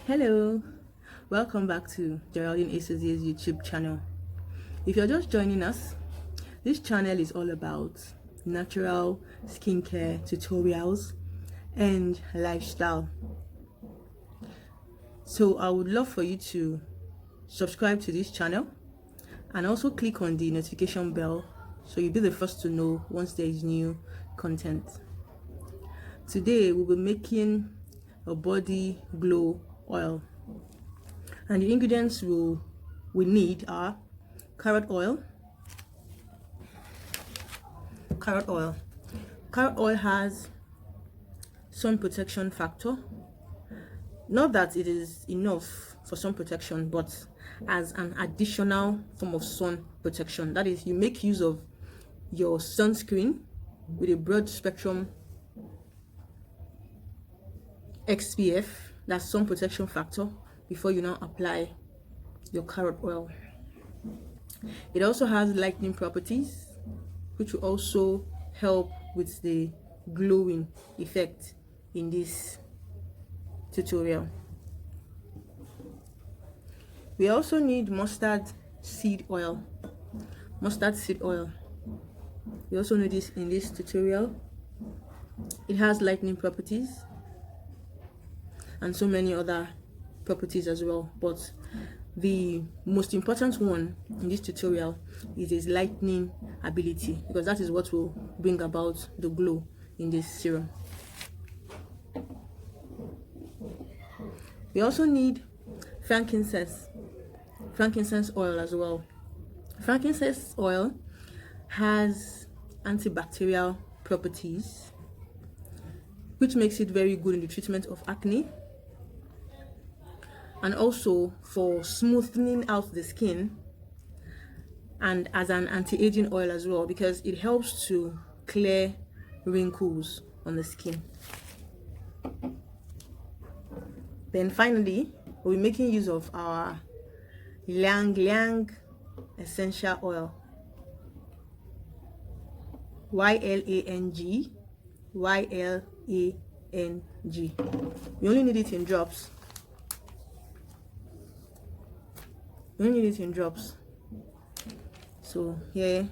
Hello, welcome back to Geraldine Associates YouTube channel. If you're just joining us, this channel is all about natural skincare tutorials and lifestyle. So I would love for you to subscribe to this channel and also click on the notification bell so you'll be the first to know once there is new content. Today we'll be making a body glow oil, and the ingredients we need are carrot oil. Carrot oil has sun protection factor. Not that it is enough for sun protection, but as an additional form of sun protection. That is, you make use of your sunscreen with a broad spectrum SPF, that's sun protection factor, before you now apply your carrot oil. It also has lightening properties, which will also help with the glowing effect in this tutorial. We also need mustard seed oil. We also need this in this tutorial. It has lightening properties and so many other properties as well, but the most important one in this tutorial is its lightening ability, because that is what will bring about the glow in this serum. We also need frankincense oil as well. Frankincense oil has antibacterial properties, which makes it very good in the treatment of acne and also for smoothing out the skin, and as an anti-aging oil as well, because it helps to clear wrinkles on the skin. Then finally, we'll be making use of our ylang essential oil. YLANG. We only need it in drops. So here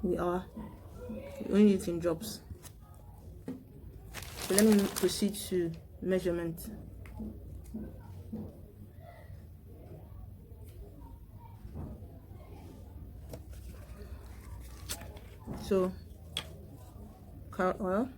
we are. We only need it in drops. So let me proceed to measurement. So carrot oil,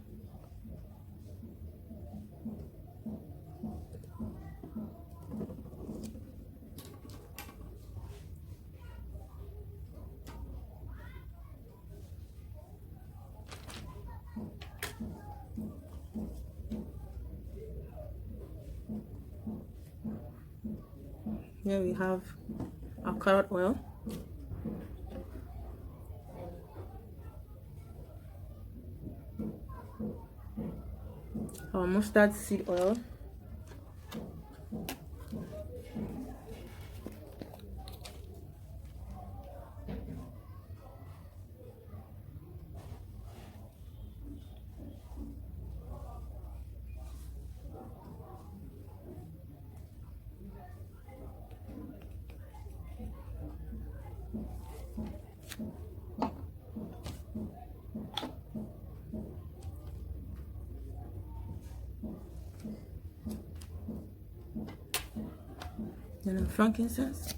here we have our carrot oil, our mustard seed oil, then frankincense,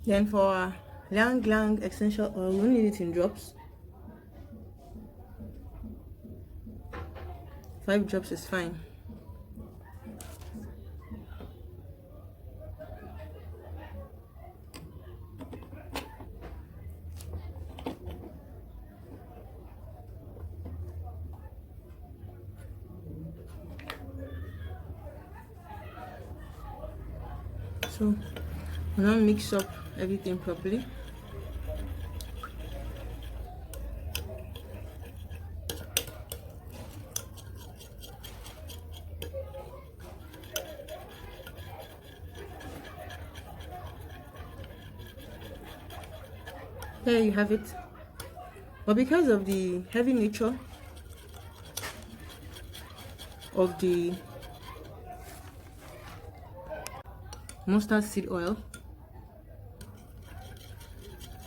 then for our ylang essential oil, we need it in drops. 5 drops is fine. So I'm gonna mix up everything properly. There you have it. But because of the heavy nature of the mustard seed oil,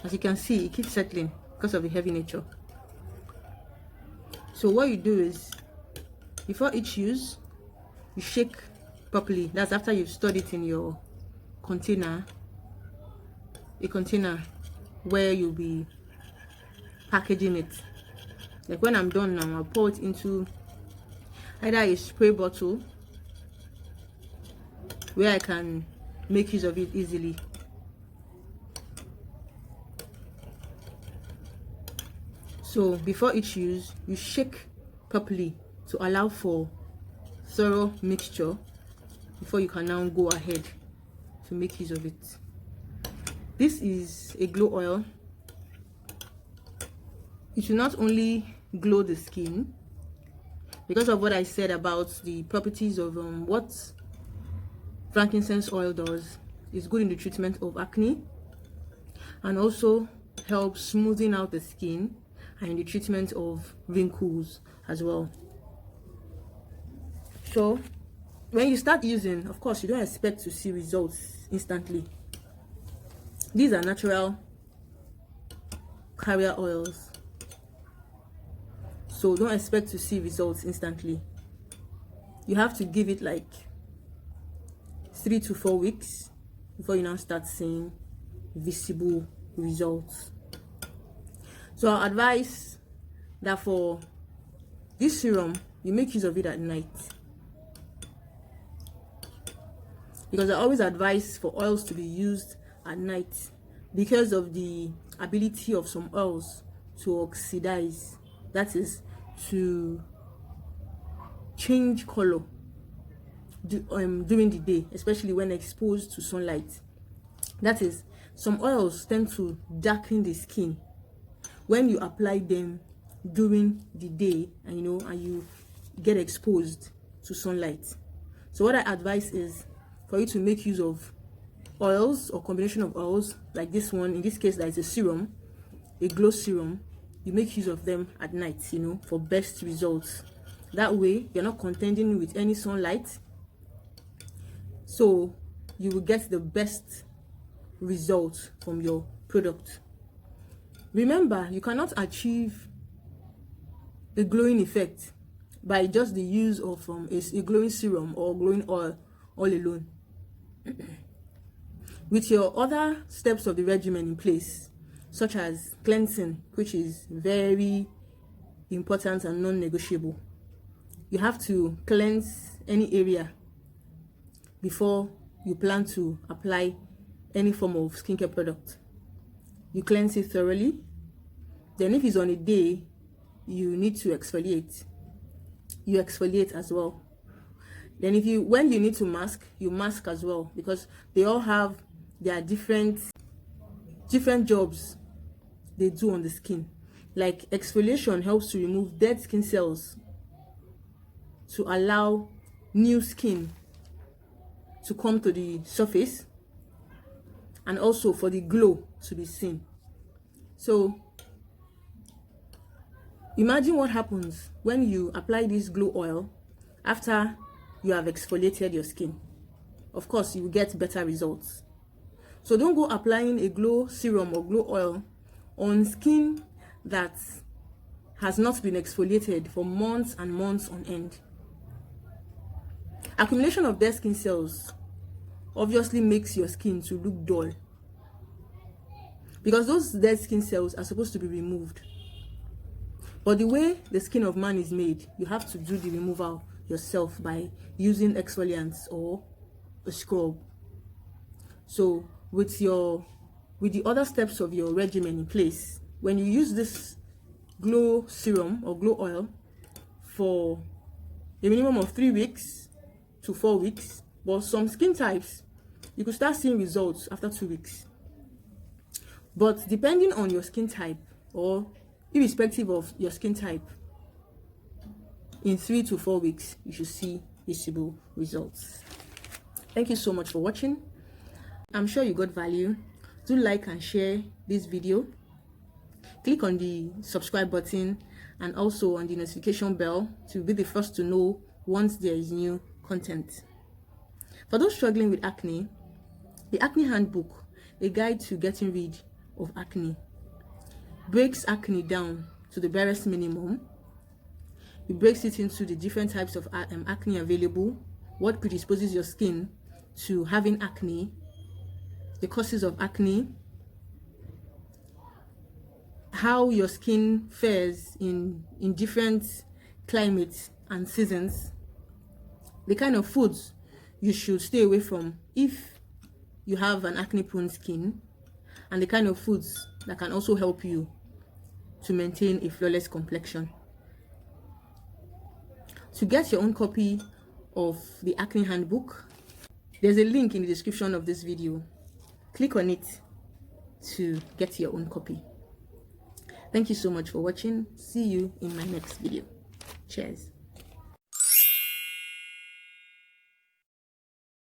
as you can see, it keeps settling because of the heavy nature. So what you do is, before each use, you shake properly. That's after you've stored it in your container, a container where you'll be packaging it. Like when I'm done now, I'll pour it into either a spray bottle where I can make use of it easily. So before each use, you shake properly to allow for thorough mixture before you can now go ahead to make use of it. This is a glow oil. It will not only glow the skin, because of what I said about the properties of what frankincense oil does. It's good in the treatment of acne, and also helps smoothing out the skin, and in the treatment of wrinkles as well. So when you start using, of course, you don't expect to see results instantly. These are natural carrier oils, so don't expect to see results instantly. You have to give it like 3 to 4 weeks before you now start seeing visible results. So I advise that for this serum, you make use of it at night, because I always advise for oils to be used at night because of the ability of some oils to oxidize, that is, to change color during the day, especially when exposed to sunlight. That is, some oils tend to darken the skin when you apply them during the day, and you get exposed to sunlight. So what I advise is for you to make use of oils or combination of oils like this one. In this case, that is a serum, a glow serum. You make use of them at night, for best results. That way you're not contending with any sunlight, so you will get the best result from your product. Remember, you cannot achieve the glowing effect by just the use of a glowing serum or glowing oil all alone. With your other steps of the regimen in place, such as cleansing, which is very important and non-negotiable. You have to cleanse any area before you plan to apply any form of skincare product. You cleanse it thoroughly. Then if it's on a day you need to exfoliate, you exfoliate as well. Then when you need to mask, you mask as well, because they all have their different jobs they do on the skin. Like exfoliation helps to remove dead skin cells to allow new skin to come to the surface, and also for the glow to be seen. So imagine what happens when you apply this glow oil after you have exfoliated your skin. Of course, you will get better results. So don't go applying a glow serum or glow oil on skin that has not been exfoliated for months and months on end. Accumulation of dead skin cells obviously makes your skin to look dull, because those dead skin cells are supposed to be removed. But the way the skin of man is made, you have to do the removal yourself by using exfoliants or a scrub. So with the other steps of your regimen in place, when you use this glow serum or glow oil for a minimum of 3 weeks to 4 weeks, but some skin types you could start seeing results after 2 weeks. But depending on your skin type, or irrespective of your skin type, in 3 to 4 weeks you should see visible results. Thank you so much for watching. I'm sure you got value. Do like and share this video. Click on the subscribe button and also on the notification bell to be the first to know once there is new content. For those struggling with acne, the Acne Handbook, a guide to getting rid of acne, breaks acne down to the barest minimum. It breaks it into the different types of acne available, what predisposes your skin to having acne, the causes of acne, how your skin fares in different climates and seasons, the kind of foods you should stay away from if you have an acne prone skin, and the kind of foods that can also help you to maintain a flawless complexion. To get your own copy of the Acne Handbook, there's a link in the description of this video. Click on it to get your own copy. Thank you so much for watching. See you in my next video. Cheers.